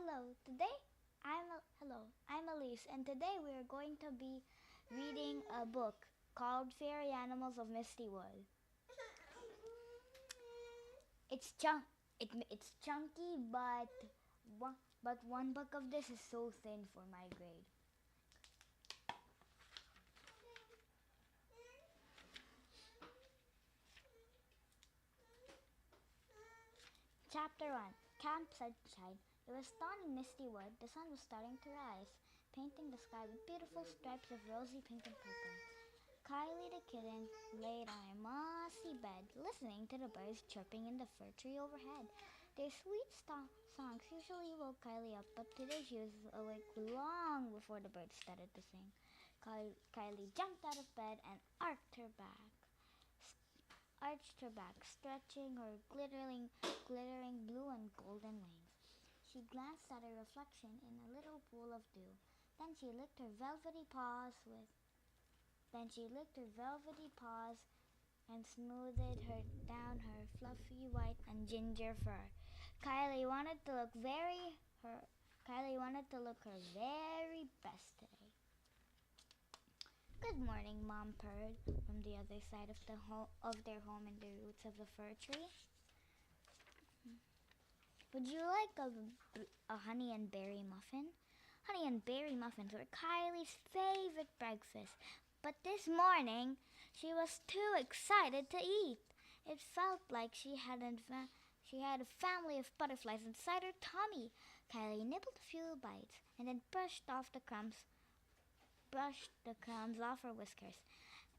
I'm Elise, and today we are going to be reading a book called Fairy Animals of Misty Wood. It's chunky, but one book of this is so thin for my grade. Chapter 1, Camp Sunshine. It was dawn in Misty Wood. The sun was starting to rise, painting the sky with beautiful stripes of rosy pink and purple. Kylie the kitten laid on a mossy bed, listening to the birds chirping in the fir tree overhead. Their sweet songs usually woke Kylie up, but today she was awake long before the birds started to sing. Kylie jumped out of bed and arched her back, stretching her glittering blue and golden wings. She glanced at her reflection in a little pool of dew. Then she licked her velvety paws and smoothed her down her fluffy white and ginger fur. Kylie wanted to look her very best today. "Good morning," Mom purred from the other side of their home in the roots of the fir tree. "Would you like a honey and berry muffin?" Honey and berry muffins were Kylie's favorite breakfast, but this morning she was too excited to eat. It felt like she had a family of butterflies inside her tummy. Kylie nibbled a few bites and then brushed the crumbs off her whiskers.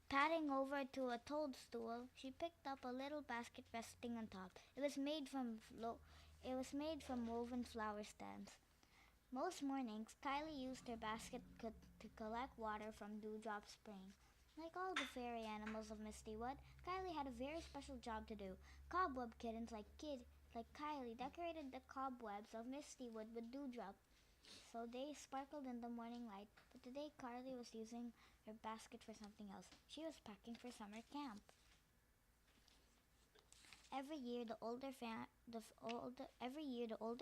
Padding over to a toadstool, she picked up a little basket resting on top. It was made from woven flower stems. Most mornings, Kylie used her basket to collect water from Dewdrop Spring. Like all the fairy animals of Misty Wood, Kylie had a very special job to do. Cobweb kittens like Kylie decorated the cobwebs of Misty Wood with dewdrop, so they sparkled in the morning light. But today, Kylie was using her basket for something else. She was packing for summer camp. Every year, the older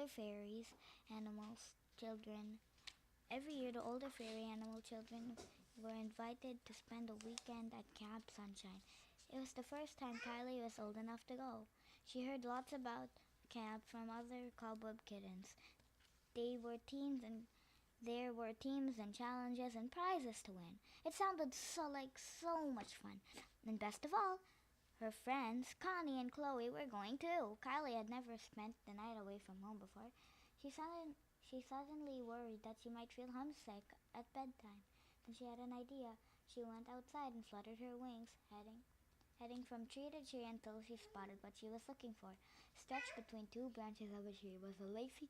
fairies, animals, children. Every year, the older fairy animal children were invited to spend a weekend at Camp Sunshine. It was the first time Kylie was old enough to go. She heard lots about camp from other cobweb kittens. There were teams and challenges and prizes to win. It sounded so much fun. And best of all, her friends, Connie and Chloe, were going too. Kylie had never spent the night away from home before. She suddenly worried that she might feel homesick at bedtime. Then she had an idea. She went outside and fluttered her wings, heading from tree to tree until she spotted what she was looking for. Stretched between two branches of a tree was a lacy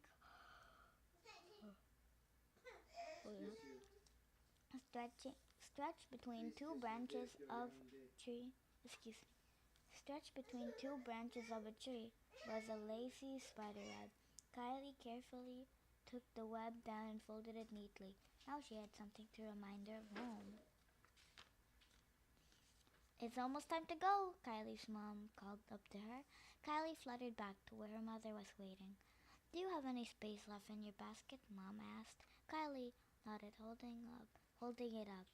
Stretched between two branches of a tree was a lacy spider web. Kylie carefully took the web down and folded it neatly. Now she had something to remind her of home. "It's almost time to go," Kylie's mom called up to her. Kylie fluttered back to where her mother was waiting. "Do you have any space left in your basket?" Mom asked. Kylie nodded, holding it up.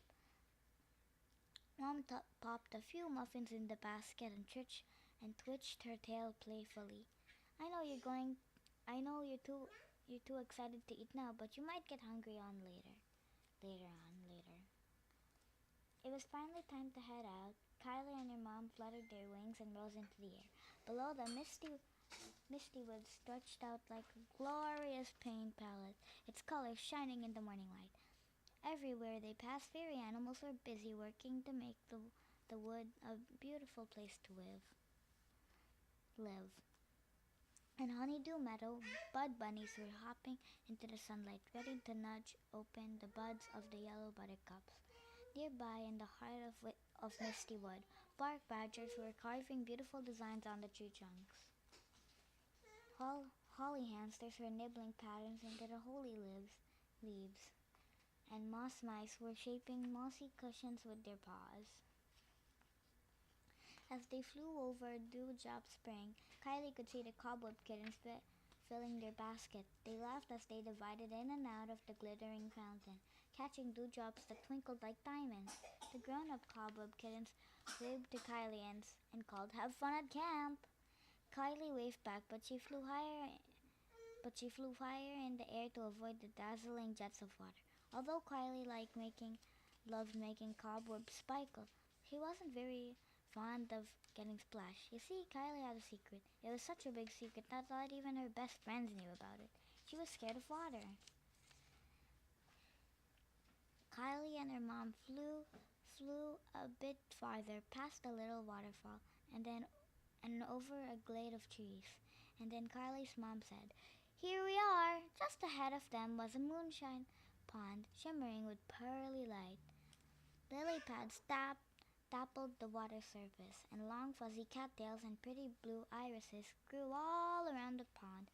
Mom popped a few muffins in the basket and twitched her tail playfully. I know you're too excited to eat now, but you might get hungry later." It was finally time to head out. Kylie and her mom fluttered their wings and rose into the air. Below them, Misty Wood stretched out like a glorious paint palette, its colors shining in the morning light. Everywhere they passed, fairy animals were busy working to make the wood a beautiful place to live. In Honeydew Meadow, bud bunnies were hopping into the sunlight, ready to nudge open the buds of the yellow buttercups. Nearby, in the heart of Misty Wood, bark badgers were carving beautiful designs on the tree trunks. Holly hamsters were nibbling patterns into the holly leaves, and moss mice were shaping mossy cushions with their paws. As they flew over Dewdrop Spring, Kylie could see the cobweb kittens filling their basket. They laughed as they divided in and out of the glittering fountain, catching dewdrops that twinkled like diamonds. The grown-up cobweb kittens waved to Kylie and called, "Have fun at camp!" Kylie waved back, but she flew higher in the air to avoid the dazzling jets of water. Although Kylie loved making cobwebs sparkle, she wasn't very fond of getting splashed. You see, Kylie had a secret. It was such a big secret that not even her best friends knew about it. She was scared of water. Kylie and her mom flew a bit farther past the little waterfall and over a glade of trees. And then Kylie's mom said, "Here we are!" Just ahead of them was a moonshine pond shimmering with pearly light. Lily pads dappled the water surface, and long fuzzy cattails and pretty blue irises grew all around the pond.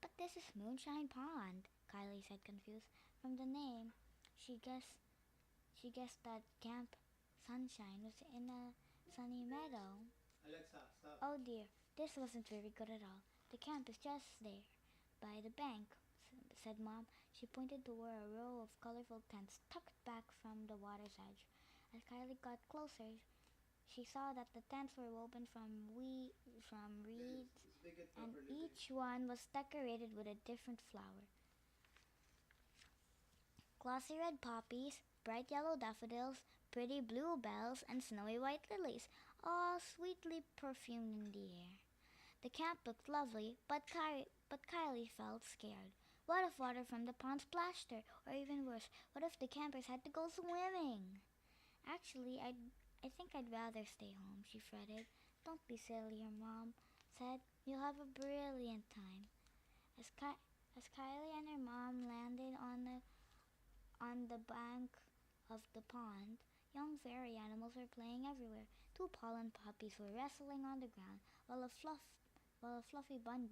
"But this is Moonshine Pond," Kylie said, confused. From the name, she guessed that Camp Sunshine was in a sunny meadow. Alexa, stop. Oh dear, this wasn't very good at all. "The camp is just there, by the bank," said Mom. She pointed toward a row of colorful tents tucked back from the water's edge. As Kylie got closer, she saw that the tents were woven from Please, reeds, speak it and properly, please. each one was decorated with a different flower. Glossy red poppies, bright yellow daffodils, pretty bluebells, and snowy white lilies, all sweetly perfumed in the air. The camp looked lovely, but Kylie felt scared. What if water from the pond splashed her? Or even worse, what if the campers had to go swimming? "Actually, I think I'd rather stay home," she fretted. "Don't be silly," her mom said. "You'll have a brilliant time." As Kylie and her mom landed on the bank of the pond, young fairy animals were playing everywhere. Two pollen poppies were wrestling on the ground, while a fluffy Bud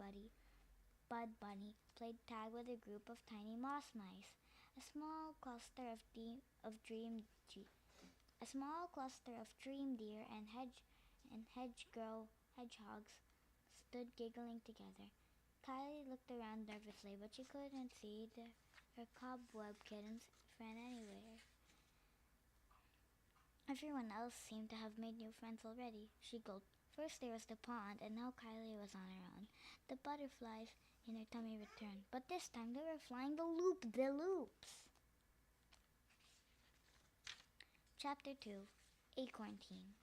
Bunny played tag with a group of tiny moss mice. A small cluster of de- of dream ge- a small cluster of dream deer and hedgehogs stood giggling together. Kylie looked around nervously, but she couldn't see her cobweb kitten's friend anywhere. Everyone else seemed to have made new friends already. She gulped. First there was the pond, and now Kylie was on her own. The butterflies in her tummy returned, but this time they were flying the loop-de-loops. Chapter 2, Acorn Team.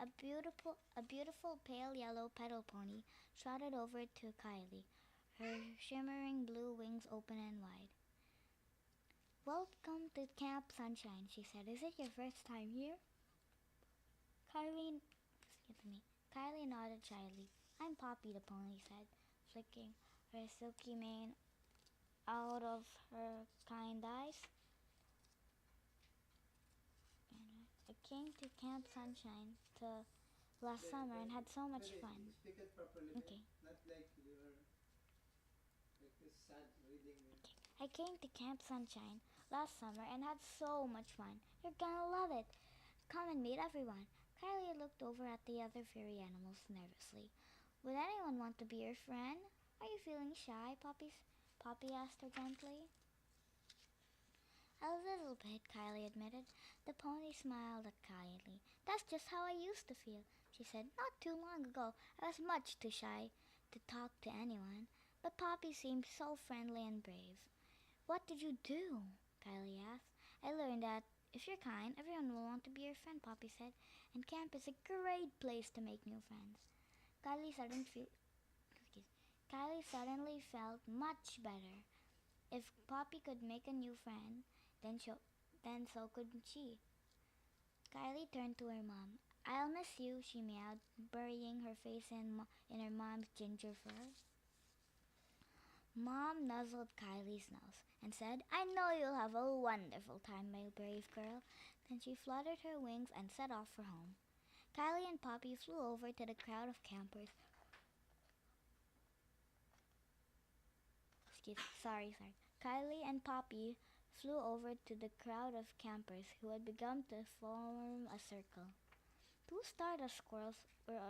A beautiful pale yellow petal pony trotted over to Kylie, her shimmering blue wings open and wide. "Welcome to Camp Sunshine," she said. "Is it your first time here?" Kylie, Kylie nodded shyly. "I'm Poppy," the pony said, flicking her silky mane out of her kind eyes. "I came to Camp Sunshine last summer and had so much fun." Speak it properly, Okay. not like you are like this sad reading me. "I came to Camp Sunshine last summer and had so much fun. You're gonna love it. Come and meet everyone." Kylie looked over at the other fairy animals nervously. "Would anyone want to be your friend? Are you feeling shy?" Poppy asked her gently. "A little bit," Kylie admitted. The pony smiled at Kylie. "That's just how I used to feel," she said. "Not too long ago, I was much too shy to talk to anyone. But Poppy seemed so friendly and brave." "What did you do?" Kylie asked. "I learned that if you're kind, everyone will want to be your friend," Poppy said. "And camp is a great place to make new friends." Kylie suddenly, fe- Kylie suddenly felt much better. If Poppy could make a new friend, then so could she. Kylie turned to her mom. "I'll miss you," she meowed, burying her face in her mom's ginger fur. Mom nuzzled Kylie's nose and said, "I know you'll have a wonderful time, my brave girl." Then she fluttered her wings and set off for home. Kylie and Poppy flew over to the crowd of campers. Sorry. Kylie and Poppy flew over to the crowd of campers who had begun to form a circle. Two stardust squirrels were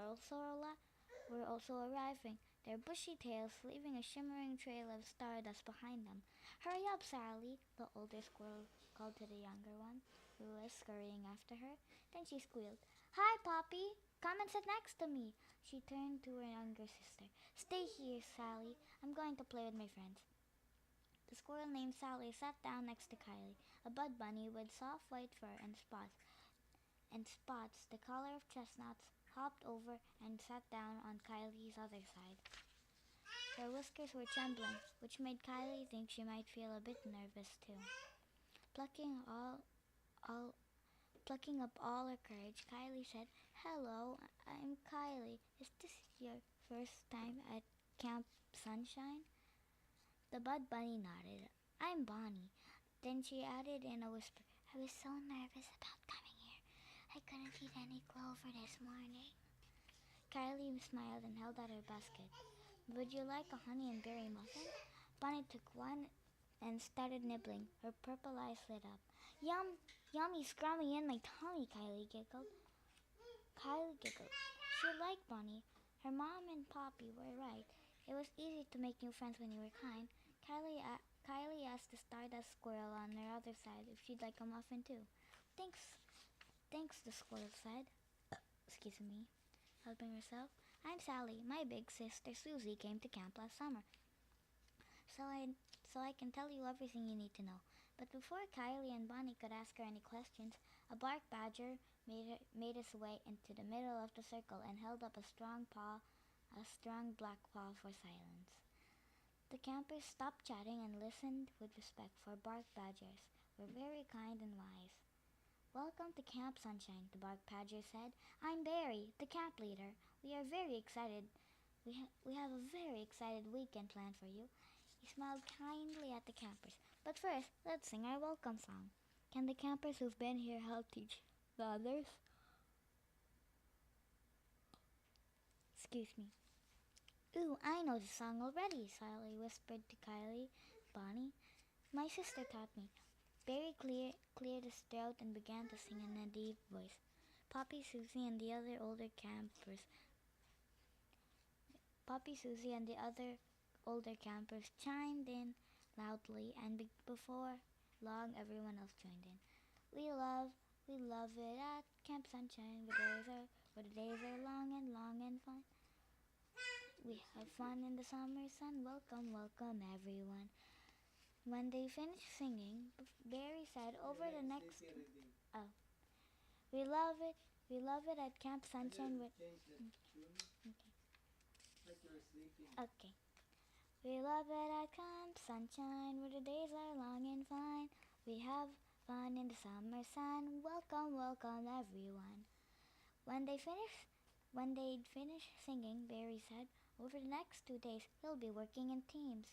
also arriving. their bushy tails leaving a shimmering trail of stardust behind them. Hurry up, Sally, the older squirrel called to the younger one, who was scurrying after her. Then she squealed, Hi, Poppy! Come and sit next to me. She turned to her younger sister. Stay here, Sally. I'm going to play with my friends. The squirrel named Sally sat down next to Kylie, a bud bunny with soft white fur and spots, the color of chestnuts, hopped over and sat down on Kylie's other side. Her whiskers were trembling, which made Kylie think she might feel a bit nervous too. Plucking all plucking up all her courage, Kylie said, Hello, I'm Kylie. Is this your first time at Camp Sunshine? The bud bunny nodded. I'm Bonnie. Then she added in a whisper, I was so nervous about coming here. I couldn't eat any clover this morning. Kylie smiled and held out her basket. Would you like a honey and berry muffin? Bonnie took one and started nibbling. Her purple eyes lit up. Yum, yummy, scrummy in my tummy, Kylie giggled. She liked Bonnie. Her mom and Poppy were right. It was easy to make new friends when you were kind. Kylie asked the Stardust Squirrel on her other side if she'd like a muffin too. Thanks, thanks, the squirrel said. Excuse me, helping herself. I'm Sally. My big sister Susie came to camp last summer, so I can tell you everything you need to know. But before Kylie and Bonnie could ask her any questions, a bark badger made its way into the middle of the circle and held up a strong black paw for silence. The campers stopped chatting and listened with respect, for bark badgers were very kind and wise. Welcome to Camp Sunshine, the bark badger said. I'm Barry, the camp leader. We are very excited. We have a very excited weekend planned for you. He smiled kindly at the campers. But first, let's sing our welcome song. Can the campers who've been here help teach the others? Excuse me. Ooh, I know the song already, Sally whispered to Kylie. Bonnie, my sister taught me. Barry cleared his throat and began to sing in a deep voice. Poppy, Susie, and the other older campers chimed in loudly, and before long, everyone else joined in. We love it at Camp Sunshine, where the days are long and fun. We have fun in the summer sun. Welcome, welcome, everyone. When they finished singing, Barry said over the next. Reading. Oh, we love it. We love it at Camp Can Sunshine. you change the tune? Like you're sleeping. Okay. We love it at Camp Sunshine, where the days are long and fine. We have fun in the summer sun. Welcome, welcome, everyone. When they'd finished singing, Barry said, over the next 2 days, we'll be working in teams.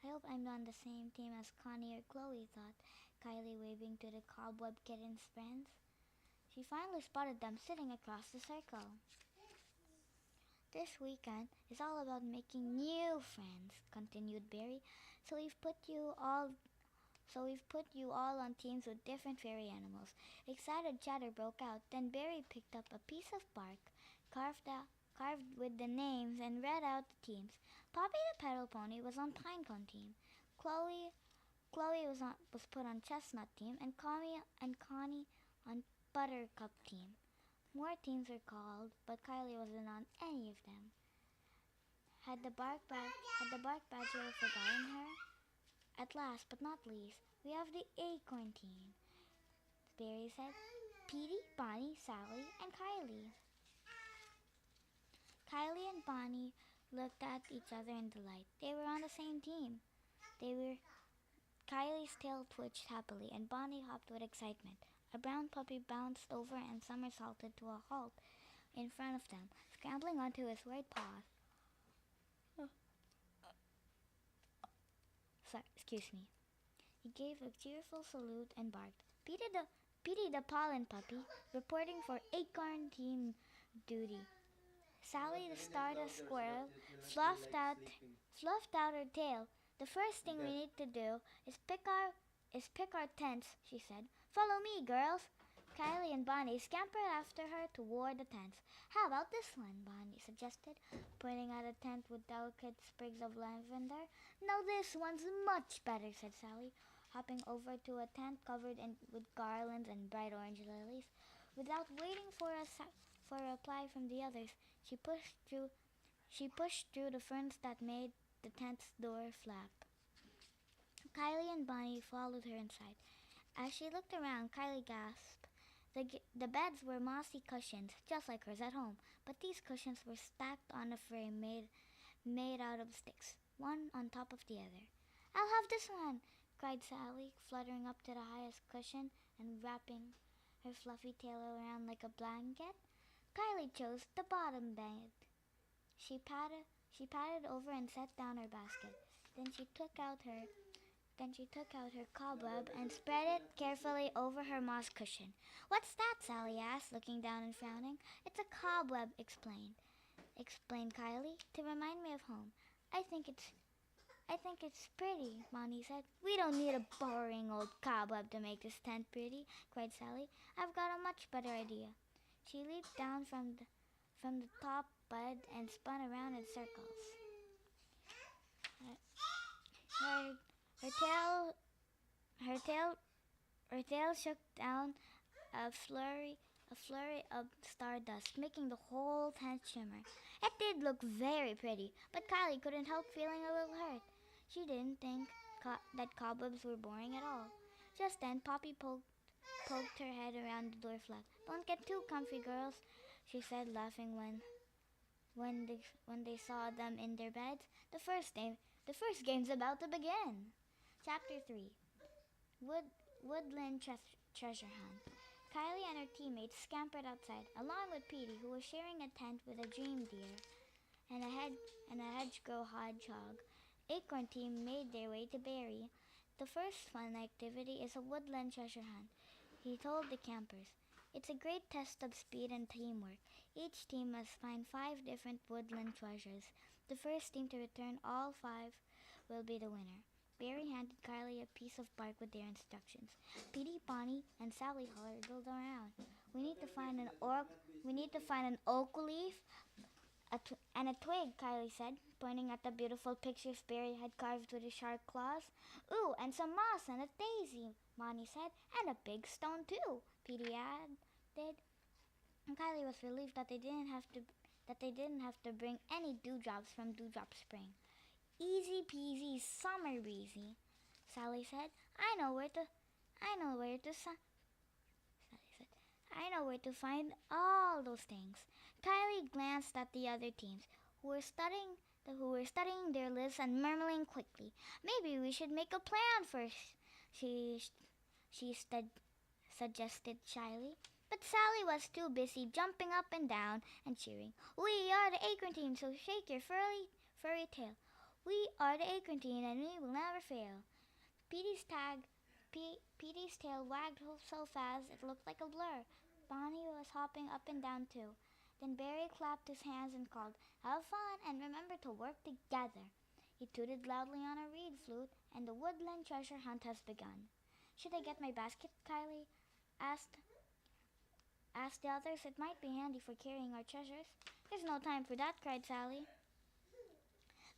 I hope I'm on the same team as Connie or Chloe, thought Kylie, waving to the cobweb kitten's friends. She finally spotted them sitting across the circle. This weekend is all about making new friends, continued Barry. So we've put you all on teams with different fairy animals. Excited chatter broke out. Then Barry picked up a piece of bark, carved with the names, and read out the teams. Poppy the pedal pony was on Pinecone team. Chloe was put on Chestnut team, and Connie on Buttercup team. More teams were called, but Kylie wasn't on any of them. Had the bark badger forgotten her? At last, but not least, we have the acorn team, Barry said. Petey, Bonnie, Sally, and Kylie. Kylie and Bonnie looked at each other in delight. They were on the same team. Kylie's tail twitched happily, and Bonnie hopped with excitement. A brown puppy bounced over and somersaulted to a halt in front of them, scrambling onto his white paws. Excuse me. He gave a cheerful salute and barked. Petey the pollen puppy, reporting for acorn team duty. Sally the Stardust Squirrel fluffed out her tail. The first thing we need to do is pick our tents, she said. Follow me, girls. Kylie and Bonnie scampered after her toward the tents. How about this one? Bonnie suggested, pointing at a tent with delicate sprigs of lavender. No, this one's much better, said Sally, hopping over to a tent covered with garlands and bright orange lilies. Without waiting for a reply from the others, she pushed through the ferns that made the tent's door flap. Kylie and Bonnie followed her inside. As she looked around, Kylie gasped. The beds were mossy cushions, just like hers at home, but these cushions were stacked on a frame made out of sticks, one on top of the other. I'll have this one, cried Sally, fluttering up to the highest cushion and wrapping her fluffy tail around like a blanket. Kylie chose the bottom bed. She patted over and set down her basket. Then she took out her cobweb and spread it carefully over her moss cushion. What's that? Sally asked, looking down and frowning. It's a cobweb, explained Kylie, to remind me of home. I think it's pretty, Bonnie said. We don't need a boring old cobweb to make this tent pretty, cried Sally. I've got a much better idea. She leaped down from the top bed and spun around in circles. Her, her tail her tail her tail shook down a flurry of stardust, making the whole tent shimmer. It did look very pretty, but Kylie couldn't help feeling a little hurt. She didn't think that cobwebs were boring at all. Just then, Poppy poked her head around the door flap. Don't get too comfy, girls, she said, laughing when they saw them in their beds. The first game's about to begin. Chapter 3. Woodland Treasure Hunt. Kylie and her teammates scampered outside, along with Petey, who was sharing a tent with a dream deer and a hedgerow hedgehog. Acorn team made their way to Barry. The first fun activity is a woodland treasure hunt, he told the campers. It's a great test of speed and teamwork. Each team must find 5 different woodland treasures. The first team to return all 5 will be the winner. Barry handed Kylie a piece of bark with their instructions. Petey, Bonnie, and Sally huddled around. We need to find an oak leaf and a twig, Kylie said, pointing at the beautiful pictures Barry had carved with his sharp claws. Ooh, and some moss and a daisy, Bonnie said, and a big stone too, Petey added. And Kylie was relieved that they didn't have to bring any dewdrops from Dewdrop Spring. Easy peasy, summer breezy, Sally said. I know where to find all those things. Kylie glanced at the other teams, who were studying their lists and murmuring quickly. Maybe we should make a plan first, she suggested shyly. But Sally was too busy jumping up and down and cheering. We are the Acorn team, so shake your furry tail. We are the Acorn team, and we will never fail. Petey's tail wagged so fast it looked like a blur. Bonnie was hopping up and down too. Then Barry clapped his hands and called, Have fun and remember to work together. He tooted loudly on a reed flute, and the woodland treasure hunt has begun. Should I get my basket, Kylie asked the others. It might be handy for carrying our treasures. There's no time for that, cried Sally.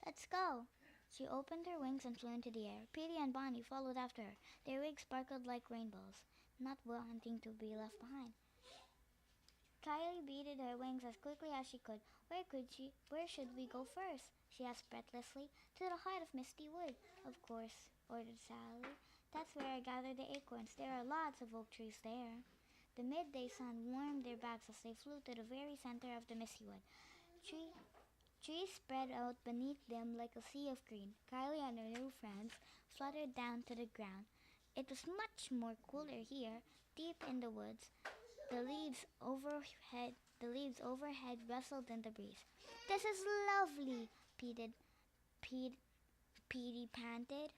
Let's go. She opened her wings and flew into the air. Petey and Bonnie followed after her. Their wings sparkled like rainbows, not wanting to be left behind. Kylie beated her wings as quickly as she could. Where should we go first? She asked breathlessly. To the heart of Misty Wood, of course, ordered Sally. That's where I gather the acorns. There are lots of oak trees there. The midday sun warmed their backs as they flew to the very center of the Misty Wood. Trees spread out beneath them like a sea of green. Kylie and her new friends fluttered down to the ground. It was much more cooler here, deep in the woods. The leaves overhead rustled in the breeze. This is lovely, Petey panted,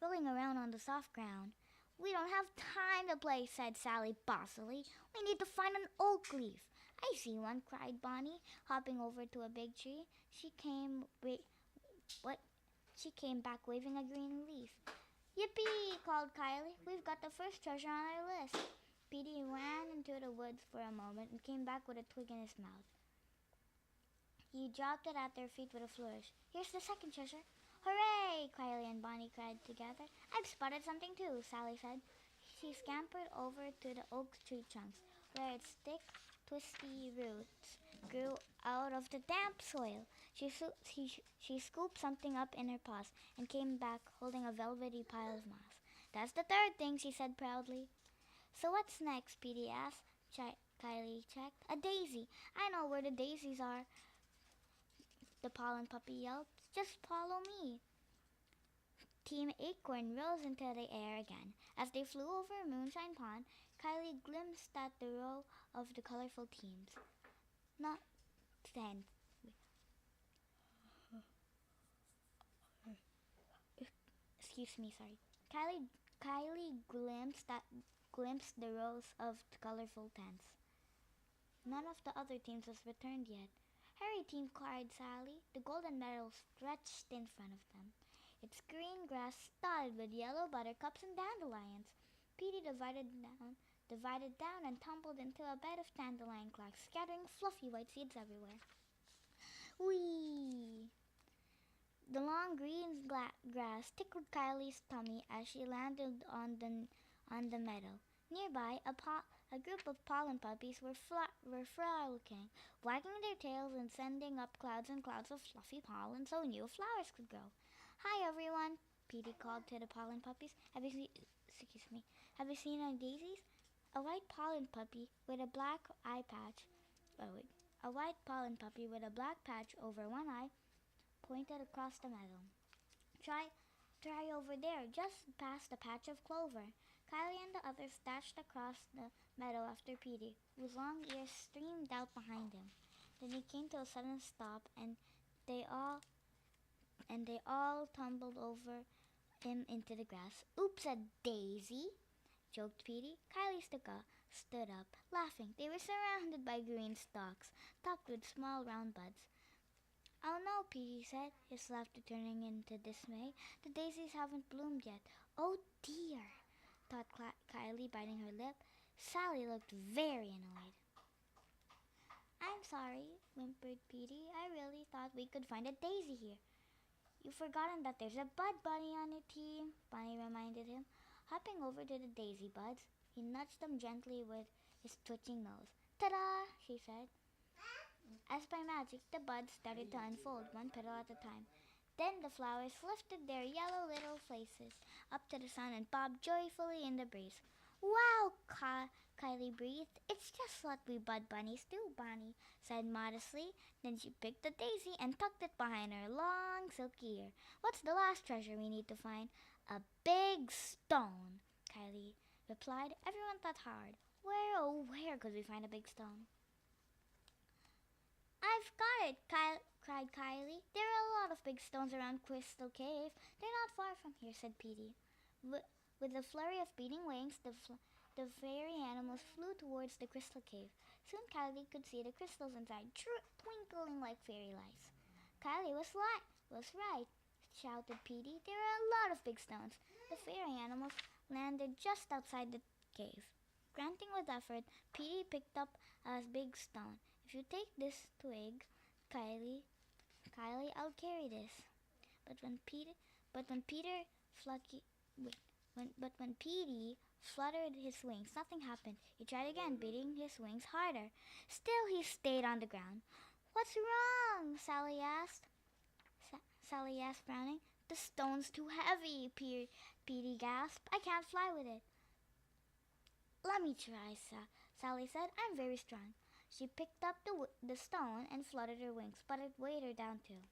rolling around on the soft ground. We don't have time to play, said Sally bossily. We need to find an oak leaf. I see one, cried Bonnie, hopping over to a big tree. She came back waving a green leaf. Yippee, called Kylie. We've got the first treasure on our list. Petey ran into the woods for a moment and came back with a twig in his mouth. He dropped it at their feet with a flourish. "Here's the second treasure." "Hooray!" Kylie and Bonnie cried together. "I've spotted something too," Sally said. She scampered over to the oak tree trunks, where its thick, twisty roots grew out of the damp soil. She scooped something up in her paws and came back holding a velvety pile of moss. "That's the third thing," she said proudly. "So what's next?" Petey asked. Kylie checked. "A daisy. I know where the daisies are," the pollen puppy yelled. "Just follow me." Team Acorn rose into the air again. As they flew over Moonshine Pond, Kylie glimpsed at the row of the colorful teams. Not ten. Excuse me, sorry. Kylie glimpsed the rows of colorful tents. None of the other teams was returned yet. "Hurry, team!" cried Sally. The golden meadow stretched in front of them, its green grass studded with yellow buttercups and dandelions. Petey divided down and tumbled into a bed of dandelion clocks, scattering fluffy white seeds everywhere. Whee! The long green grass tickled Kylie's tummy as she landed on the meadow. Nearby, a group of pollen puppies were frolicking, wagging their tails and sending up clouds and clouds of fluffy pollen so new flowers could grow. "Hi, everyone," Petey called to the pollen puppies. Have you seen any daisies?" A white pollen puppy with a black eye patch. A white pollen puppy with a black patch over one eye pointed across the meadow. Try over there, just past the patch of clover." Kylie and the others dashed across the meadow after Petey, whose long ears streamed out behind him. Then he came to a sudden stop, and they all tumbled over him into the grass. "Oops, a daisy!" joked Petey. Kylie stood up, laughing. They were surrounded by green stalks, topped with small round buds. "Oh no," Petey said, his laughter turning into dismay. "The daisies haven't bloomed yet." "Oh dear," thought Kylie, biting her lip. Sally looked very annoyed. "I'm sorry," whimpered Petey. "I really thought we could find a daisy here." "You've forgotten that there's a bud bunny on your team," Bunny reminded him. Hopping over to the daisy buds, he nudged them gently with his twitching nose. "Ta-da!" she said. As by magic, the buds started to unfold, one petal at a time. Then the flowers lifted their yellow little faces up to the sun and bobbed joyfully in the breeze. "Wow!" Kylie breathed. "It's just what we bud bunnies do," Bonnie said modestly. Then she picked a daisy and tucked it behind her long silky ear. "What's the last treasure we need to find?" "A big stone," Kylie replied. Everyone thought hard. Where, oh where could we find a big stone? "I've got it!" cried Kylie. "There are a lot of big stones around Crystal Cave. They're not far from here," said Petey. With a flurry of beating wings, the fairy animals flew towards the Crystal Cave. Soon Kylie could see the crystals inside, twinkling like fairy lights. "Kylie was right," shouted Petey. "There are a lot of big stones." The fairy animals landed just outside the cave. Grunting with effort, Petey picked up a big stone. "If you take this twig, Kylie, I'll carry this." But when Peter, but when Peter Flucky, wait, when Petey fluttered his wings, nothing happened. He tried again, beating his wings harder. Still, he stayed on the ground. "What's wrong?" Sally asked. Sally asked, frowning. "The stone's too heavy," Petey gasped. "I can't fly with it." "Let me try," Sally said. "I'm very strong." She picked up the stone and fluttered her wings, but it weighed her down too.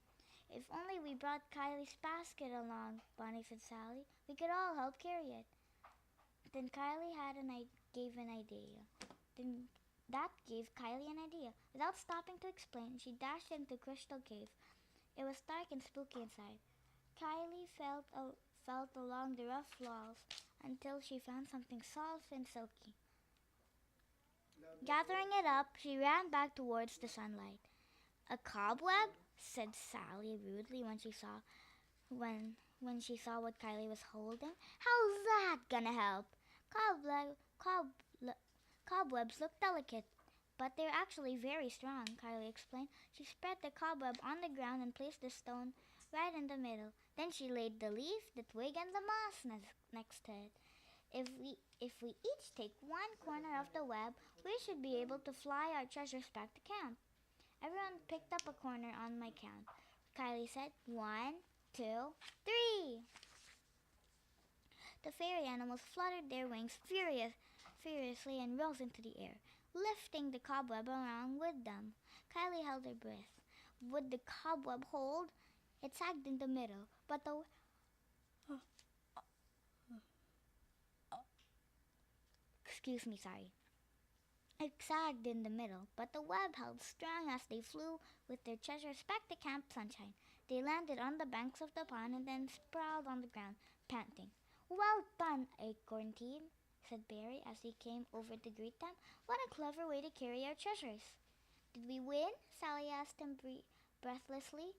"If only we brought Kylie's basket along," Bonnie said Sally. "We could all help carry it." Then gave an idea. Then that gave Kylie an idea. Without stopping to explain, she dashed into Crystal Cave. It was dark and spooky inside. Kylie felt along the rough walls until she found something soft and silky. Gathering it up, she ran back towards the sunlight. "A cobweb?" said Sally rudely when she saw what Kylie was holding. "How's that gonna help?" Cobwebs look delicate, but they're actually very strong, Kylie explained. She spread the cobweb on the ground and placed the stone right in the middle. Then she laid the leaf, the twig, and the moss next to it. If we each take one corner of the web, we should be able to fly our treasures back to camp. Everyone picked up a corner on my count. Kylie said, 1, 2, 3. The fairy animals fluttered their wings furiously and rose into the air, lifting the cobweb around with them. Kylie held her breath. Would the cobweb hold? It sagged in the middle, but the excuse me, sorry. It sagged in the middle, but the web held strong as they flew with their treasures back to Camp Sunshine. They landed on the banks of the pond and then sprawled on the ground, panting. Well done, Acorn Team, said Barry as he came over to greet them. What a clever way to carry our treasures. Did we win? Sally asked him breathlessly.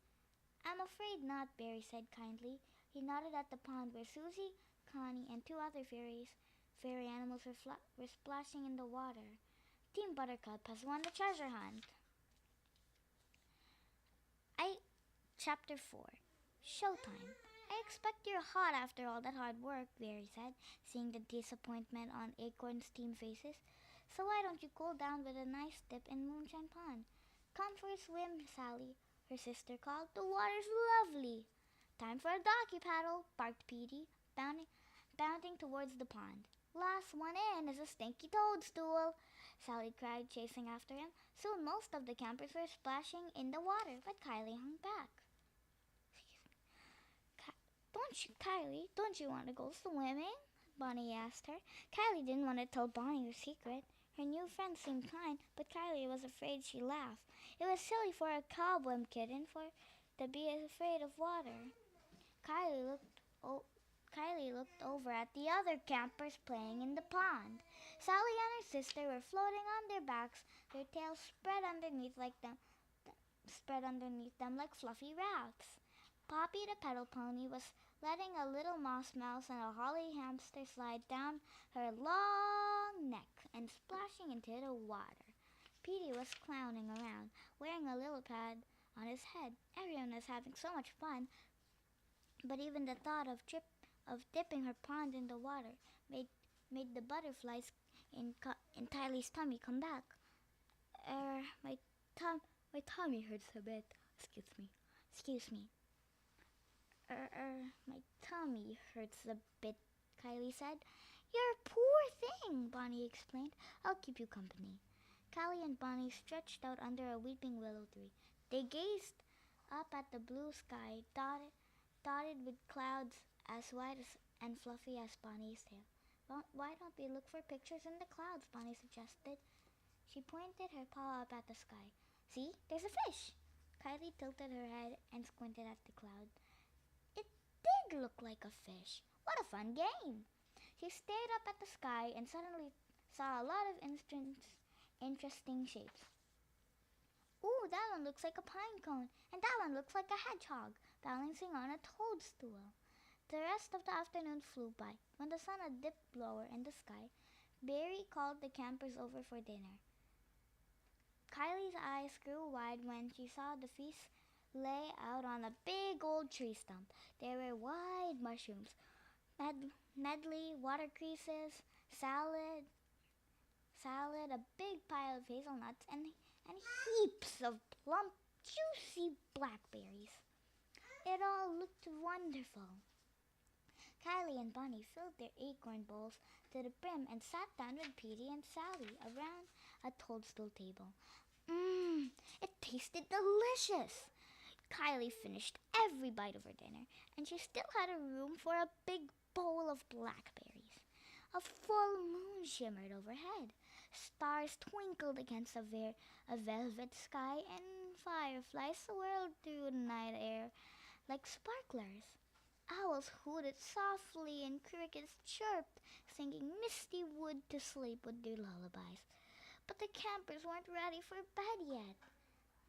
I'm afraid not, Barry said kindly. He nodded at the pond where Susie, Connie, and two other fairy animals were splashing in the water. Team Buttercup has won the treasure hunt. Chapter 4 Showtime. I expect you're hot after all that hard work, Barry said, seeing the disappointment on Acorn's team faces. So why don't you cool down with a nice dip in Moonshine Pond? Come for a swim, Sally, her sister called. The water's lovely. Time for a doggy paddle, barked Petey, bounding towards the pond. Last one in is a stinky toadstool, Sally cried, chasing after him. Soon most of the campers were splashing in the water, but Kylie hung back. Don't you want to go swimming? Bonnie asked her. Kylie didn't want to tell Bonnie her secret. Her new friend seemed kind, but Kylie was afraid she'd laugh. It was silly for a cobweb kitten to be afraid of water. Kylie looked over at the other campers playing in the pond. Sally and her sister were floating on their backs, their tails spread underneath them like fluffy wraps. Poppy the pedal pony was letting a little moss mouse and a holly hamster slide down her long neck and splashing into the water. Petey was clowning around, wearing a lily pad on his head. Everyone was having so much fun, but even the thought of dipping her pond in the water made the butterflies in Tylee's tummy come back. My tummy hurts a bit. Excuse me. My tummy hurts a bit, Kylie said. You're a poor thing, Bonnie explained. I'll keep you company. Kylie and Bonnie stretched out under a weeping willow tree. They gazed up at the blue sky, dotted with clouds as white and fluffy as Bonnie's tail. Why don't we look for pictures in the clouds, Bonnie suggested. She pointed her paw up at the sky. See, there's a fish. Kylie tilted her head and squinted at the cloud. It did look like a fish. What a fun game! She stared up at the sky and suddenly saw a lot of interesting shapes. Ooh, that one looks like a pine cone, and that one looks like a hedgehog balancing on a toadstool. The rest of the afternoon flew by. When the sun had dipped lower in the sky, Barry called the campers over for dinner. Kylie's eyes grew wide when she saw the feast lay out on a big old tree stump. There were wide mushrooms, medley, water creases, salad, a big pile of hazelnuts, and heaps of plump, juicy blackberries. It all looked wonderful. Kylie and Bonnie filled their acorn bowls to the brim and sat down with Petey and Sally around a toadstool table. It tasted delicious. Kylie finished every bite of her dinner, and she still had room for a big bowl of blackberries. A full moon shimmered overhead. Stars twinkled against a velvet sky, and fireflies swirled through the night air like sparklers. Owls hooted softly and crickets chirped, singing misty wood to sleep with their lullabies. But the campers weren't ready for bed yet.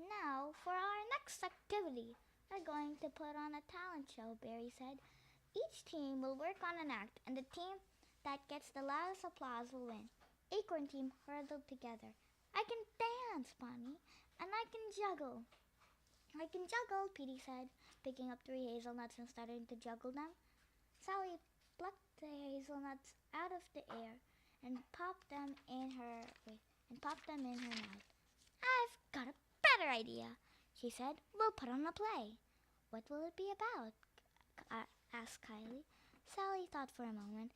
Now, for our next activity, we're going to put on a talent show, Barry said. Each team will work on an act, and the team that gets the loudest applause will win. Acorn Team huddled together. I can dance, Bonnie, and I can juggle. I can juggle, Petey said, picking up 3 hazelnuts and starting to juggle them. Sally plucked the hazelnuts out of the air and popped them in her mouth. I've got a better idea, she said. We'll put on a play. What will it be about? Asked Kylie. Sally thought for a moment.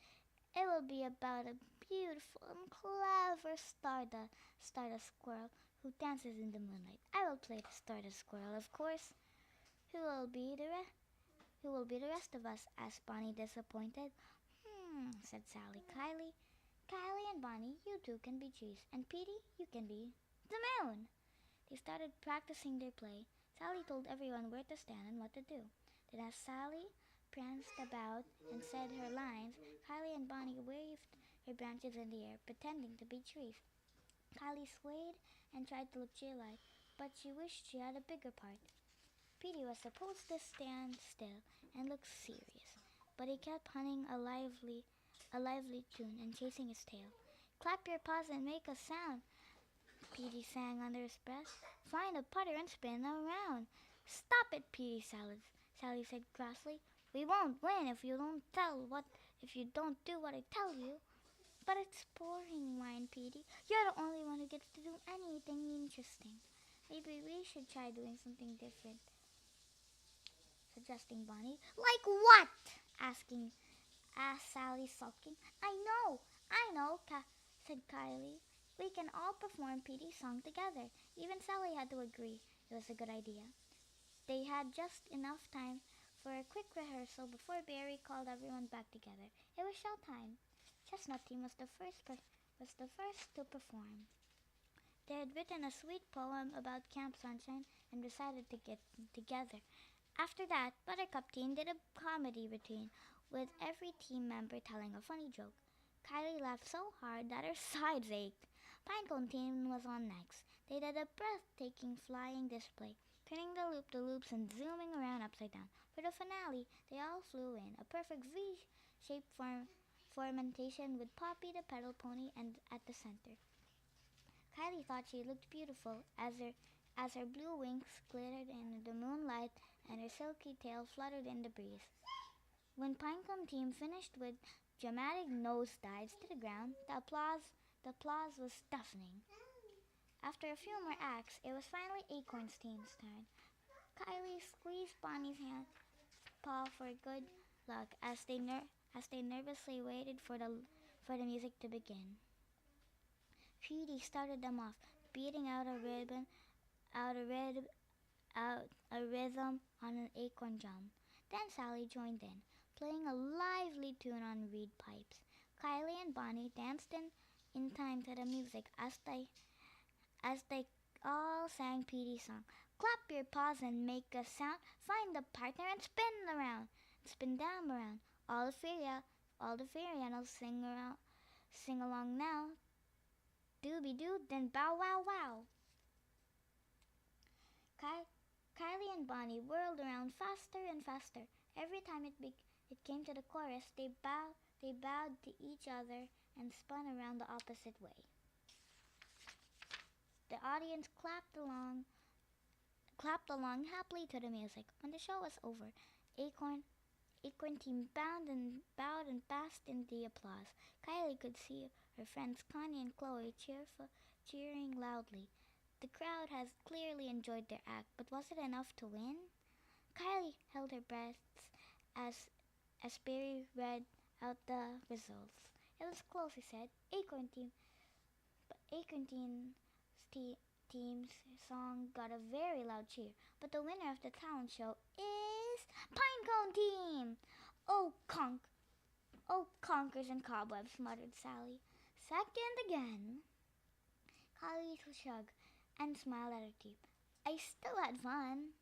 It will be about a beautiful and clever Stardust squirrel who dances in the moonlight. I will play the Stardust squirrel, of course. Who will be the rest? Who will be the rest of us? Asked Bonnie, disappointed. Said Sally. Kylie and Bonnie, you two can be trees, and Petey, you can be the moon. They started practicing their play. Sally told everyone where to stand and what to do. Then as Sally pranced about and said her lines, Kylie and Bonnie waved their branches in the air, pretending to be trees. Kylie swayed and tried to look cheerlike, but she wished she had a bigger part. Petey was supposed to stand still and look serious, but he kept humming a lively tune and chasing his tail. Clap your paws and make a sound, Petey sang under his breath. Find a putter and spin around. Stop it, Petey, Sally said crossly. We won't win if you don't do what I tell you. But it's boring, whined Petey. You're the only one who gets to do anything interesting. Maybe we should try doing something different, suggesting Bonnie. Like what? Asked Sally, sulking. I know, said Kylie. We can all perform Petey's song together. Even Sally had to agree it was a good idea. They had just enough time for a quick rehearsal before Barry called everyone back together. It was showtime. Chestnut Team was the first to perform. They had written a sweet poem about Camp Sunshine and decided to get together. After that, Buttercup Team did a comedy routine, with every team member telling a funny joke. Kylie laughed so hard that her sides ached. Pinecone Team was on next. They did a breathtaking flying display, turning the loop-de-loops and zooming around upside down. For the finale, they all flew in, a perfect V-shaped formation with Poppy the pedal pony and at the center. Kylie thought she looked beautiful as her blue wings glittered in the moonlight and her silky tail fluttered in the breeze. When Pinecone Team finished with dramatic nosedives to the ground, the applause was deafening. After a few more acts, it was finally Acorn's team's turn. Kylie squeezed Bonnie's hand paw for good luck as they nervously waited for the music to begin. Petey started them off, beating out a rhythm on an acorn drum. Then Sally joined in, playing a lively tune on reed pipes. Kylie and Bonnie danced in time to the music as they all sang Petey's song. Clap your paws and make a sound. Find a partner and spin around. Spin down around. All the fairy animals sing along now. Dooby doo, then bow wow wow. Kylie and Bonnie whirled around faster and faster. Every time it came to the chorus, they bowed to each other and spun around the opposite way. The audience clapped along happily to the music. When the show was over, Acorn Team bowed and basked in the applause. Kylie could see her friends Connie and Chloe cheering loudly. The crowd had clearly enjoyed their act, but was it enough to win? Kylie held her breath as Barry read out the results. It was close, he said. Team's song got a very loud cheer, but the winner of the talent show is Pinecone Team! Oh, conkers and cobwebs, muttered Sally. Second again. Kylie shrugged and smiled at her team. I still had fun.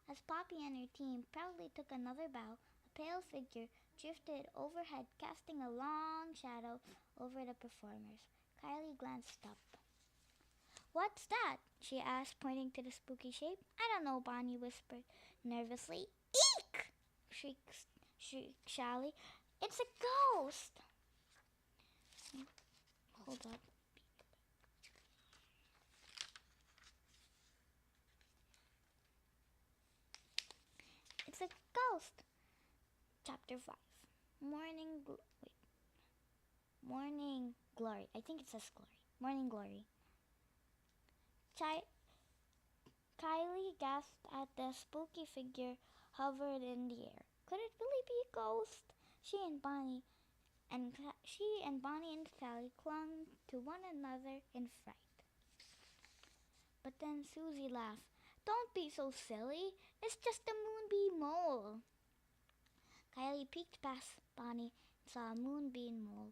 As Poppy and her team proudly took another bow, a pale figure drifted overhead, casting a long shadow over the performers. Kylie glanced up. What's that? She asked, pointing to the spooky shape. I don't know, Bonnie whispered nervously. Eek! shrieked Sally. It's a ghost! Hold up. ghost. Chapter 5. Morning, Morning Glory. I think it says glory. Morning Glory. Kylie gasped at the spooky figure hovered in the air. Could it really be a ghost? She and Bonnie and Sally clung to one another in fright. But then Susie laughed. Don't be so silly. It's just a moonbeam mole. Kylie peeked past Bonnie and saw a moonbeam mole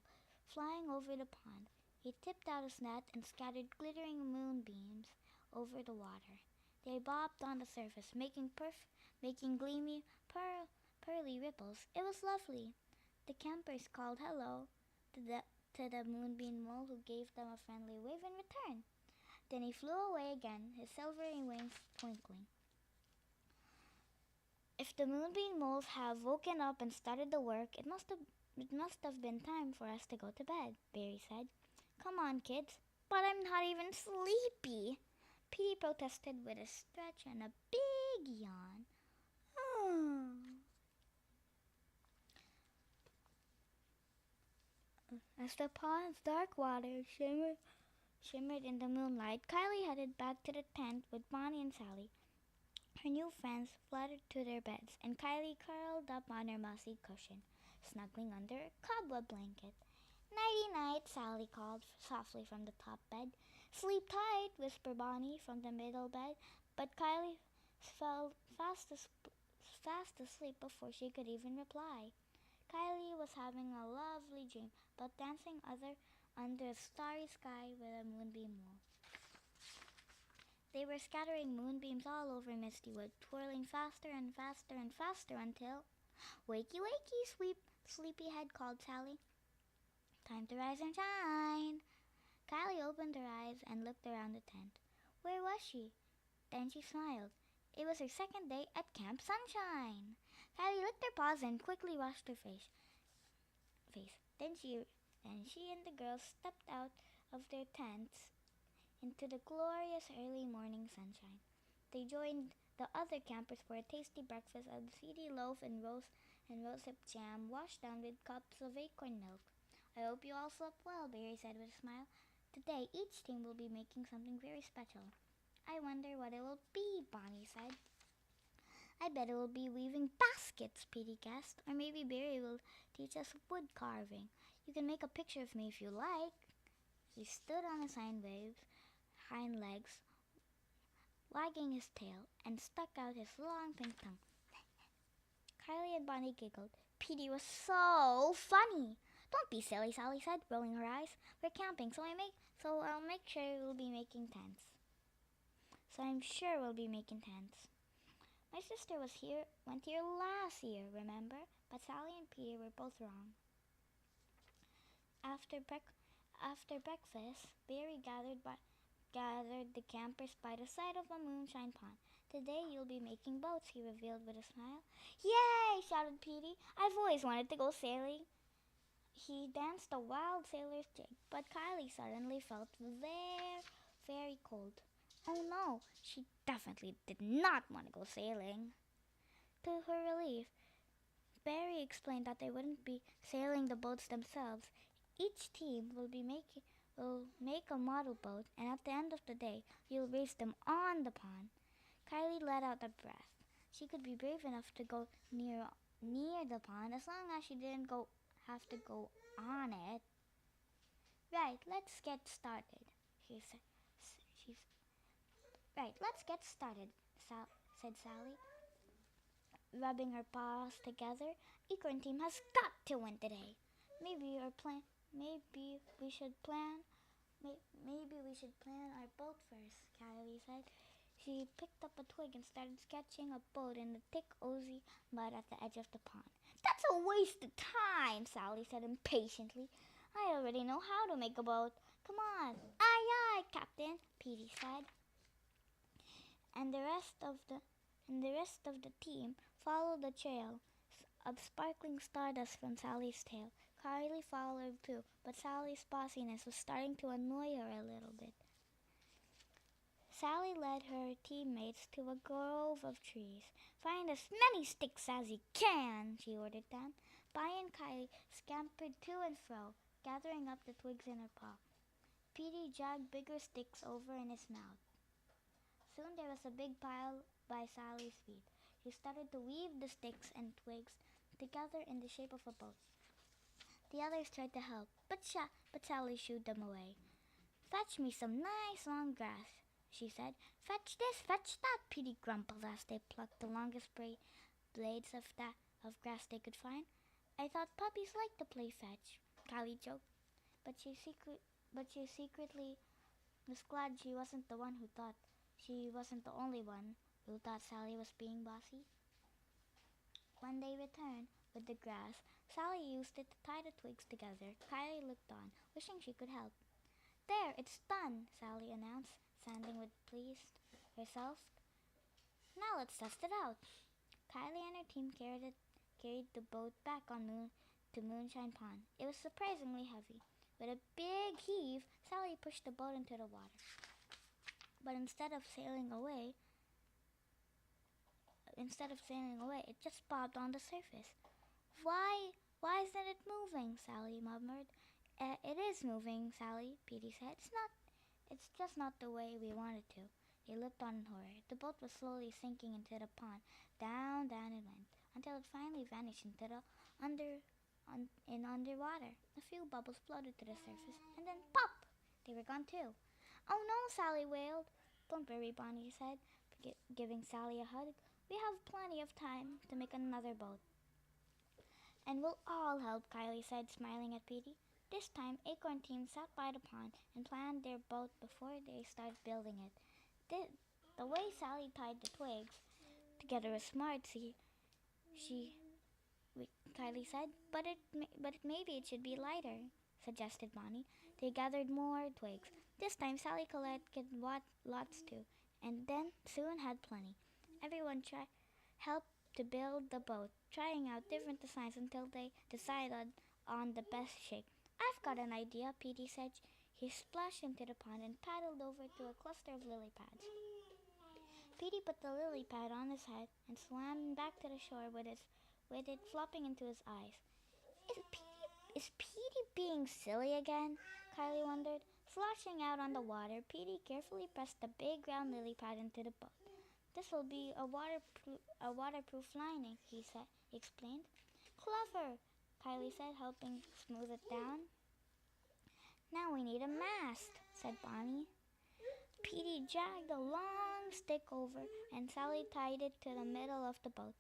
flying over the pond. He tipped out his net and scattered glittering moonbeams over the water. They bobbed on the surface, making gleamy, pearly ripples. It was lovely. The campers called hello to the moonbeam mole, who gave them a friendly wave in return. Then he flew away again, his silvery wings twinkling. If the moonbeam moles have woken up and started the work, it must have been time for us to go to bed, Barry said. Come on, kids. But I'm not even sleepy, Petey protested with a stretch and a big yawn. As the pond's dark water shimmered in the moonlight, Kylie headed back to the tent with Bonnie and Sally. Her new friends fluttered to their beds, and Kylie curled up on her mossy cushion, snuggling under a cobweb blanket. Nighty-night, Sally called softly from the top bed. Sleep tight, whispered Bonnie from the middle bed, but Kylie fell fast asleep before she could even reply. Kylie was having a lovely dream about dancing under a starry sky with a moonbeam mole. They were scattering moonbeams all over Misty Wood, twirling faster and faster and faster until... Wakey, wakey, sleepyhead, called Sally. Time to rise and shine. Kylie opened her eyes and looked around the tent. Where was she? Then she smiled. It was her second day at Camp Sunshine. Kylie licked her paws and quickly washed her face. Then she and the girls stepped out of their tents into the glorious early morning sunshine. They joined the other campers for a tasty breakfast of seedy loaf and rosehip jam washed down with cups of acorn milk. I hope you all slept well, Barry said with a smile. Today, each team will be making something very special. I wonder what it will be, Bonnie said. I bet it will be weaving baskets, Petey guessed. Or maybe Barry will teach us wood carving. You can make a picture of me if you like. He stood on his hind legs, wagging his tail, and stuck out his long pink tongue. Kylie and Bonnie giggled. Petey was so funny. Don't be silly, Sally said, rolling her eyes. We're camping, so I'll make sure we'll be making tents. So I'm sure we'll be making tents. My sister went here last year, remember? But Sally and Petey were both wrong. After breakfast, Barry gathered the campers by the side of a moonshine pond. Today you'll be making boats, he revealed with a smile. Yay! Shouted Petey. I've always wanted to go sailing. He danced a wild sailor's jig, but Kylie suddenly felt very cold. Oh no, she definitely did not want to go sailing. To her relief, Barry explained that they wouldn't be sailing the boats themselves. Each team will make a model boat, and at the end of the day, you'll race them on the pond. Kylie let out a breath. She could be brave enough to go near the pond as long as she didn't have to go on it. Right, let's get started, said Sally, rubbing her paws together. Acorn team has got to win today. Maybe we should plan our boat first, Kylie said. She picked up a twig and started sketching a boat in the thick, oozy mud at the edge of the pond. That's a waste of time, Sally said impatiently. I already know how to make a boat. Come on. Aye, aye, Captain, Petey said. And the rest of the team followed the trail of sparkling stardust from Sally's tail. Kylie followed too, but Sally's bossiness was starting to annoy her a little bit. Sally led her teammates to a grove of trees. "Find as many sticks as you can," she ordered them. Bonnie and Kylie scampered to and fro, gathering up the twigs in her paw. Petey dragged bigger sticks over in his mouth. Soon there was a big pile by Sally's feet. She started to weave the sticks and twigs together in the shape of a boat. The others tried to help, but Sally shooed them away. "Fetch me some nice long grass," she said. "Fetch this, fetch that," Petey grumbled as they plucked the longest blades of grass they could find. "I thought puppies liked to play fetch," Kylie joked, but she secretly was glad she wasn't the one who thought. She wasn't the only one who thought Sally was being bossy. When they returned with the grass, Sally used it to tie the twigs together. Kylie looked on, wishing she could help. "There, it's done," Sally announced, standing with pleased herself. "Now let's test it out." Kylie and her team carried the boat back to Moonshine Pond. It was surprisingly heavy. With a big heave, Sally pushed the boat into the water. But instead of sailing away, it just bobbed on the surface. Why isn't it moving?" Sally murmured. It is moving, Sally," Petey said. It's just not the way we want it to." They looked on in horror. The boat was slowly sinking into the pond. Down it went, until it finally vanished into the underwater. A few bubbles floated to the surface, and then pop! They were gone too. "Oh no," Sally wailed. "Don't worry," Bonnie said, giving Sally a hug. "We have plenty of time to make another boat." "And we'll all help," Kylie said, smiling at Petey. This time, Acorn Team sat by the pond and planned their boat before they started building it. The way Sally tied the twigs together was smart, Kylie said. But maybe it should be lighter," suggested Bonnie. They gathered more twigs. This time, Sally collected lots too, and then soon had plenty. Everyone helped to build the boat, trying out different designs until they decided on the best shape. "I've got an idea," Petey said. He splashed into the pond and paddled over to a cluster of lily pads. Petey put the lily pad on his head and swam back to the shore with it flopping into his eyes. Is Petey being silly again?" Kylie wondered. Sloshing out on the water, Petey carefully pressed the big round lily pad into the boat. "This will be a waterproof lining," he explained. "Clever," Kylie said, helping smooth it down. "Now we need a mast," said Bonnie. Petey dragged a long stick over, and Sally tied it to the middle of the boat.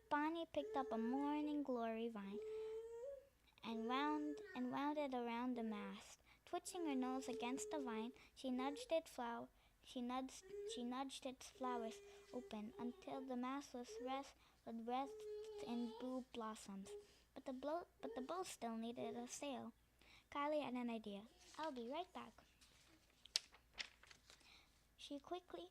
Bonnie picked up a morning glory vine and wound it around the mast. Twitching her nose against the vine, she nudged its flowers open until the mast was wreathed in blue blossoms. But the boat still needed a sail. Kylie had an idea. "I'll be right back." She quickly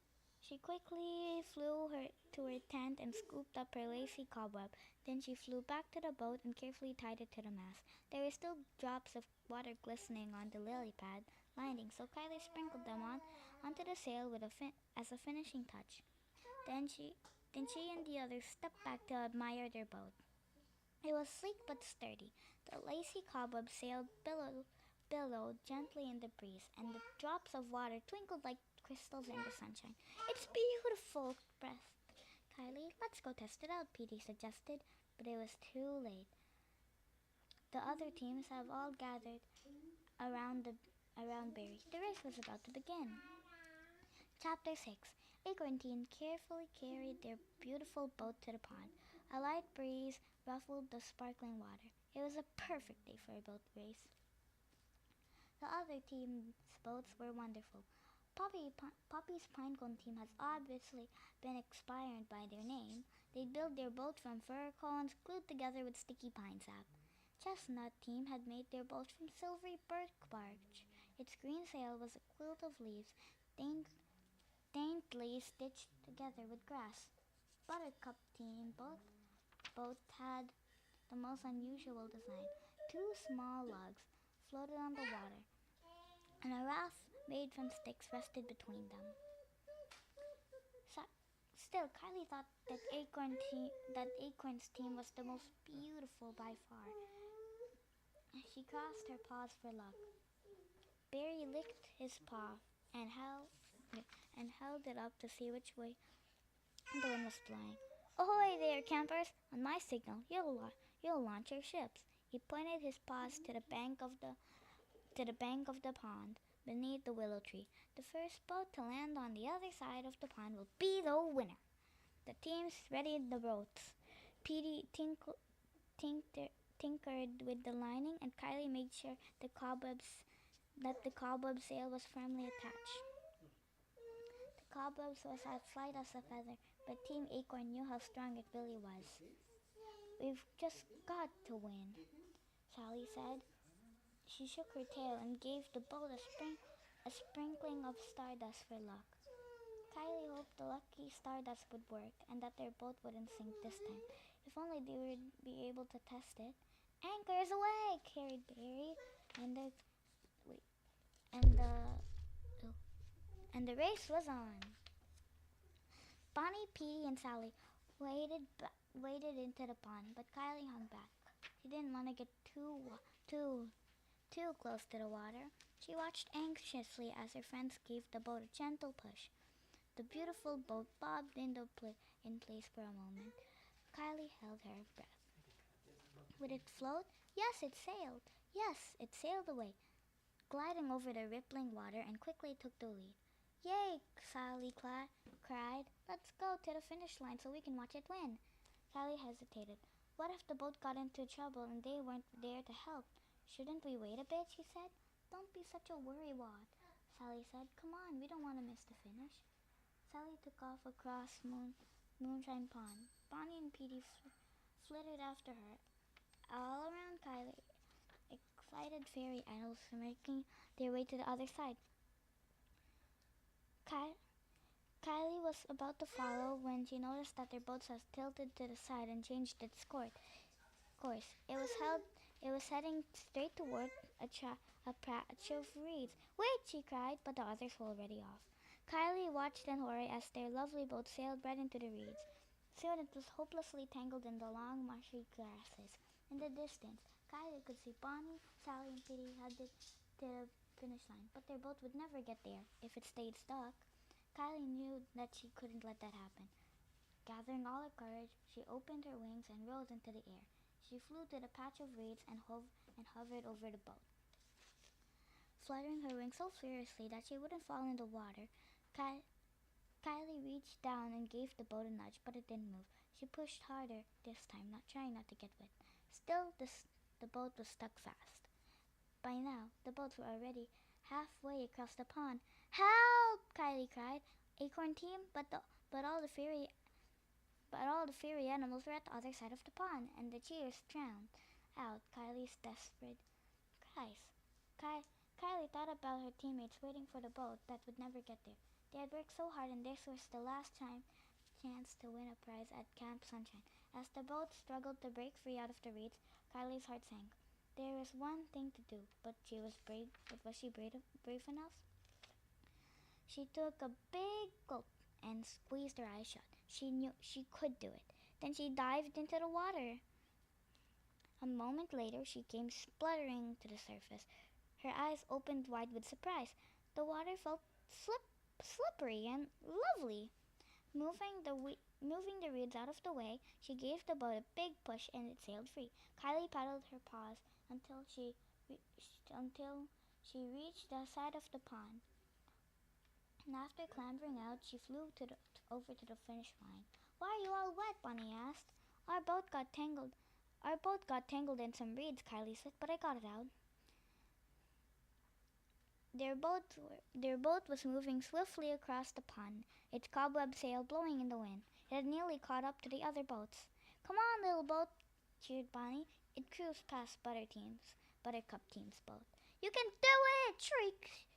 flew to her tent and scooped up her lacy cobweb. Then she flew back to the boat and carefully tied it to the mast. There were still drops of water glistening on the lily pad lining, so Kylie sprinkled them onto the sail as a finishing touch. Then she and the others stepped back to admire their boat. It was sleek but sturdy. The lacy cobweb sail billowed gently in the breeze, and the drops of water twinkled like crystals in the sunshine. "It's beautiful," breathed Kylie. "Let's go test it out," Petey suggested, but it was too late. The other teams have all gathered around Barry. The race was about to begin. Chapter 6. Acorn Team carefully carried their beautiful boat to the pond. A light breeze ruffled the sparkling water. It was a perfect day for a boat race. The other team's boats were wonderful. Poppy's Pinecone team has obviously been inspired by their name. They built their boat from fir cones glued together with sticky pine sap. Chestnut team had made their boat from silvery birch bark. Its green sail was a quilt of leaves, daintily stitched together with grass. Buttercup team boat had the most unusual design. Two small logs floated on the water, and a raft made from sticks rested between them. Still, Kylie thought that Acorn's team was the most beautiful by far. She crossed her paws for luck. Barry licked his paw and held it up to see which way the wind was blowing. Ahoy there, campers! On my signal, you'll launch your ships. He pointed his paws to the bank of the pond beneath the willow tree. The first boat to land on the other side of the pond will be the winner. The teams readied the boats. Petey tinkered with the lining, and Kylie made sure the cobweb sail was firmly attached. The cobwebs was as light as a feather, but Team Acorn knew how strong it really was. We've just got to win, Sally said. She shook her tail and gave the boat a sprinkling of stardust for luck. Kylie hoped the lucky stardust would work and that their boat wouldn't sink this time. If only they would be able to test it. Anchors away! Carried Barry, and the wait, and the race was on. Bonnie, Petey, and Sally waded into the pond, but Kylie hung back. She didn't want to get too close to the water. She watched anxiously as her friends gave the boat a gentle push. The beautiful boat bobbed in place for a moment. Kylie held her breath. Would it float? Yes, it sailed. Yes, it sailed away, gliding over the rippling water, and quickly took the lead. Yay! Sally cried. Let's go to the finish line so we can watch it win. Sally hesitated. What if the boat got into trouble and they weren't there to help? Shouldn't we wait a bit? She said. Don't be such a worrywart, Sally said. Come on, we don't want to miss the finish. Sally took off across Moonshine Pond. Bonnie and Petey flitted after her. All around Kylie, excited fairy animals were making their way to the other side. Kylie was about to follow when she noticed that their boat was tilted to the side and changed its course. It was heading straight toward a patch of reeds. Wait, she cried, but the others were already off. Kylie watched in horror as their lovely boat sailed right into the reeds. Soon it was hopelessly tangled in the long, marshy grasses. In the distance, Kylie could see Bonnie, Sally, and Petey headed to the finish line, but their boat would never get there if it stayed stuck. Kylie knew that she couldn't let that happen. Gathering all her courage, she opened her wings and rose into the air. She flew to the patch of reeds and hovered over the boat. Fluttering her wings so furiously that she wouldn't fall in the water, Kylie reached down and gave the boat a nudge, but it didn't move. She pushed harder this time, trying not to get wet. Still, the boat was stuck fast. By now, the boats were already halfway across the pond. Help! Kylie cried. Acorn team, but all the fairy animals were at the other side of the pond, and the cheers drowned out Kylie's desperate cries. Kylie thought about her teammates waiting for the boat that would never get there. They had worked so hard, and this was the last chance to win a prize at Camp Sunshine. As the boat struggled to break free out of the reeds, Kylie's heart sank. There was one thing to do, but was she brave enough? She took a big gulp and squeezed her eyes shut. She knew she could do it. Then she dived into the water. A moment later, she came spluttering to the surface. Her eyes opened wide with surprise. The water felt slippery and lovely. Moving the reeds out of the way, she gave the boat a big push and it sailed free. Kylie paddled her paws until she reached the side of the pond. And after clambering out, she flew over to the finish line. Why are you all wet? Bonnie asked. Our boat got tangled in some reeds, Kylie said, but I got it out. Their boat was moving swiftly across the pond, its cobweb sail blowing in the wind. It had nearly caught up to the other boats. Come on, little boat, cheered Bonnie. It cruised past Buttercup Team's boat. You can do it!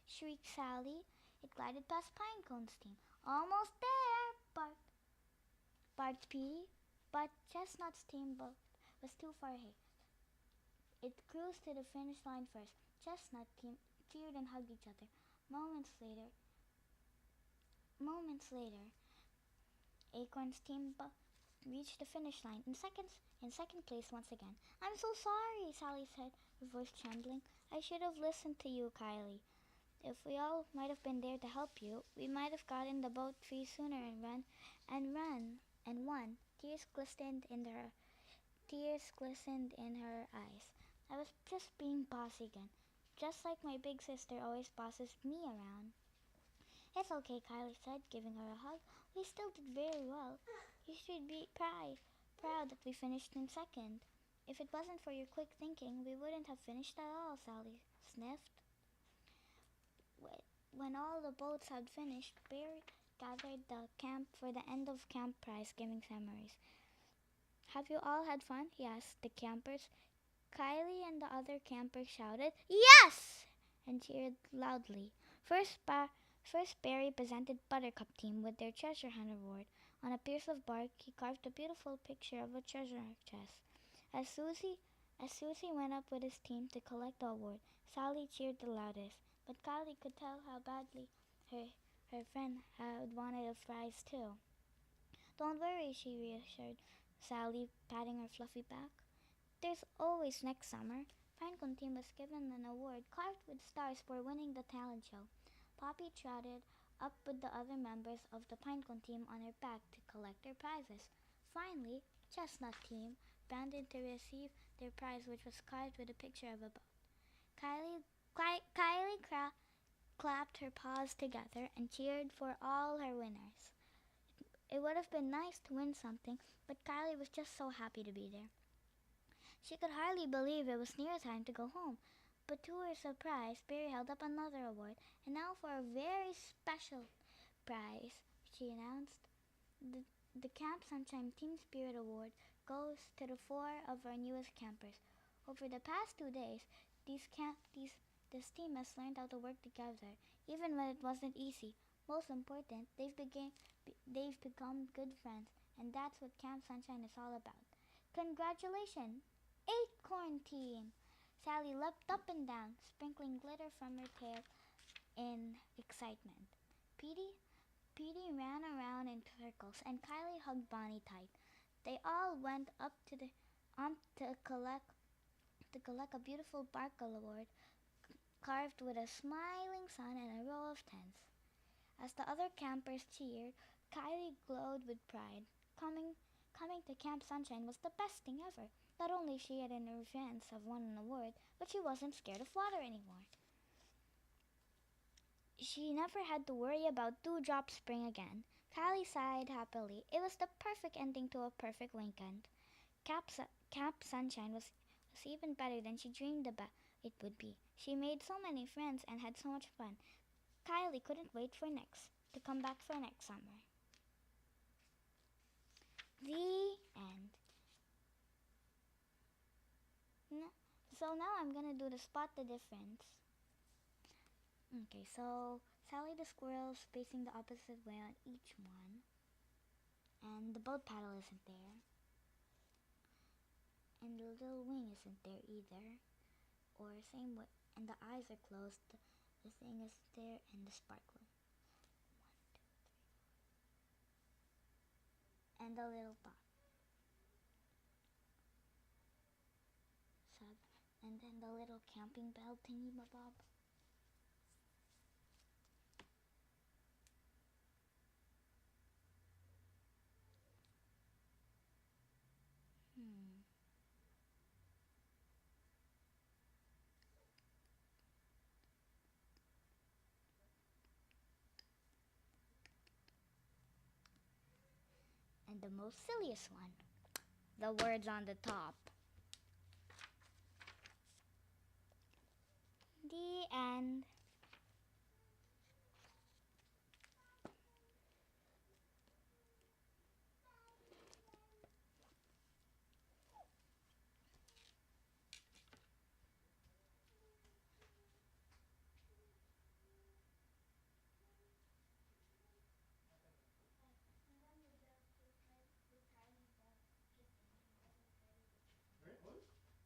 Shrieked Sally. It glided past Pinecone's team. Almost there, barked Petey. But Chestnut's team boat was too far ahead. It cruised to the finish line first. Chestnut team cheered and hugged each other. Moments later, Acorn's team reached the finish line in second place once again. I'm so sorry, Sally said, her voice trembling. I should have listened to you, Kylie. If we all might have been there to help you, we might have gotten the boat free sooner and won. Tears glistened in her eyes. I was just being bossy again, just like my big sister always bosses me around. It's okay, Kylie said, giving her a hug. We still did very well. You should be proud that we finished in second. If it wasn't for your quick thinking, we wouldn't have finished at all, Sally sniffed. When all the boats had finished, Barry gathered the camp for the end of camp prize giving ceremonies. Have you all had fun? He asked the campers. Kylie and the other campers shouted, Yes! And cheered loudly. First Barry presented Buttercup team with their treasure hunt award. On a piece of bark, he carved a beautiful picture of a treasure chest. As Susie went up with his team to collect the award, Sally cheered the loudest, but Kylie could tell how badly her friend had wanted a prize too. Don't worry, she reassured Sally, patting her fluffy back. There's always next summer. Pinecone team was given an award carved with stars for winning the talent show. Poppy trotted up with the other members of the Pinecone team on her back to collect their prizes. Finally, Chestnut team bounded to receive their prize, which was carved with a picture of a boat. Kylie clapped her paws together and cheered for all her winners. It would have been nice to win something, but Kylie was just so happy to be there. She could hardly believe it was near time to go home, but to her surprise, Barry held up another award, and now for a very special prize, she announced. The, the Camp Sunshine Team Spirit Award goes to the four of our newest campers. Over the past 2 days, this team has learned how to work together, even when it wasn't easy. Most important, they've become good friends, and that's what Camp Sunshine is all about. Congratulations, Acorn Team! Sally leapt up and down, sprinkling glitter from her tail in excitement. Petey, Petey ran around in circles, and Kylie hugged Bonnie tight. They all went up to the to collect a beautiful Barkle Award carved with a smiling sun and a row of tents. As the other campers cheered, Kylie glowed with pride. Coming to Camp Sunshine was the best thing ever. Not only she and her friends have won an award, but she wasn't scared of water anymore. She never had to worry about Dewdrop Spring again. Kylie sighed happily. It was the perfect ending to a perfect weekend. Camp Sunshine was even better than she dreamed about it would be. She made so many friends and had so much fun. Kylie couldn't wait to come back for next summer. The end. So now I'm gonna do the spot the difference. Okay, so Sally the squirrel's facing the opposite way on each one, and the boat paddle isn't there, and the little wing isn't there either, or same way, and the eyes are closed. The thing is there, and the sparkle. 1, 2, 3, and the little dot. 7, and then the little camping bell thingy bob. And the most silliest one, the words on the top. The end.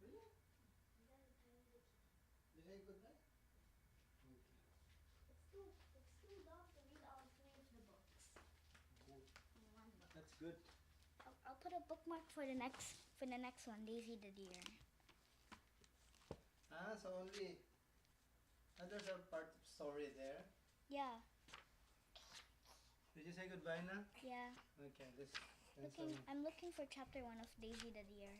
Really? Did you say goodbye? good. I'll put a bookmark for the next one, Daisy the deer. Ah, so only there's a part of story there. Yeah, Did you say goodbye now? yeah. Okay, let's cancel. I'm looking for chapter 1 of Daisy the deer.